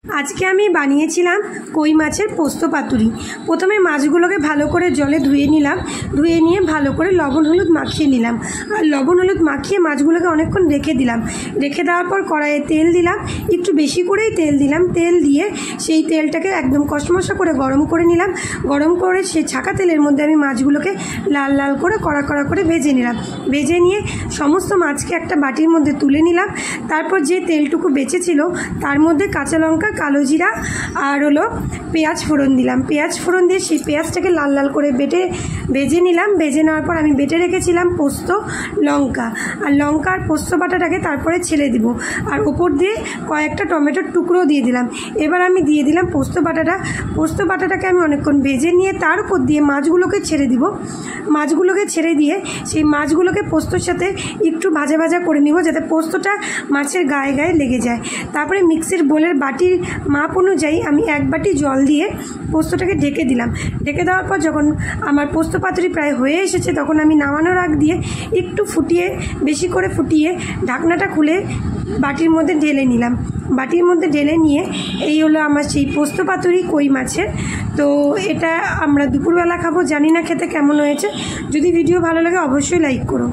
আজকে আমি বানিয়েছিলাম কই মাছের পোস্ত পাতুরি। প্রথমে মাছগুলোকে ভালো করে জলে ধুয়ে নিলাম, ধুয়ে নিয়ে ভালো করে লবণ হলুদ মাখিয়ে নিলাম। আর লবণ হলুদ মাখিয়ে মাছগুলোকে অনেকক্ষণ রেখে দিলাম। রেখে দেওয়ার পর কড়াইয়ে তেল দিলাম, একটু বেশি করেই তেল দিলাম। তেল দিয়ে সেই তেলটাকে একদম কষমসা করে গরম করে নিলাম। গরম করে সেই ছাকা তেলের মধ্যে আমি মাছগুলোকে লাল লাল করে কড়া কড়া করে ভেজে নিলাম। ভেজে নিয়ে সমস্ত মাছকে একটা বাটির মধ্যে তুলে নিলাম। তারপর যে তেলটুকু বেঁচেছিল তার মধ্যে কাঁচা লঙ্কা, কালো জিরা আর পেঁয়াজ ফোড়ন দিলাম। পেঁয়াজ ফোড়ন দিয়ে সেই পেঁয়াজটাকে লাল লাল করে ভেজে নিলাম। ভেজে নেওয়ার পর আমি বেটে রেখেছিলাম পোস্ত, লঙ্কা আর পোস্ত বাটাটাকে তারপরে ছেড়ে দিব। আর ওপর দিয়ে কয়েকটা টমেটোর টুকরো দিয়ে দিলাম। এবার আমি দিয়ে দিলাম পোস্ত বাটাটাকে আমি অনেকক্ষণ ভেজে নিয়ে তার উপর দিয়ে মাছগুলোকে ছেড়ে দিব। মাছগুলোকে ছেড়ে দিয়ে সেই মাছগুলোকে পোস্তর সাথে একটু ভাজা ভাজা করে নিব, যাতে পোস্তটা মাছের গায়ে গায়ে লেগে যায়। তারপরে মিক্সির বোলের বাটির মাপ অনুযায়ী আমি এক বাটি জল দিয়ে পোস্তটাকে ঢেকে দিলাম। ঢেকে দেওয়ার পর যখন আমার পোস্ত পাতুরি প্রায় হয়ে এসেছে, তখন আমি নামানোর আগ দিয়ে একটু বেশি করে ফুটিয়ে ঢাকনাটা খুলে বাটির মধ্যে ঢেলে নিলাম। বাটির মধ্যে ঢেলে নিয়ে এই হলো আমার সেই পোস্ত পাতুরি কই মাছের। তো এটা আমরা দুপুরবেলা খাবো। জানি না খেতে কেমন হয়েছে। যদি ভিডিও ভালো লাগে অবশ্যই লাইক করো।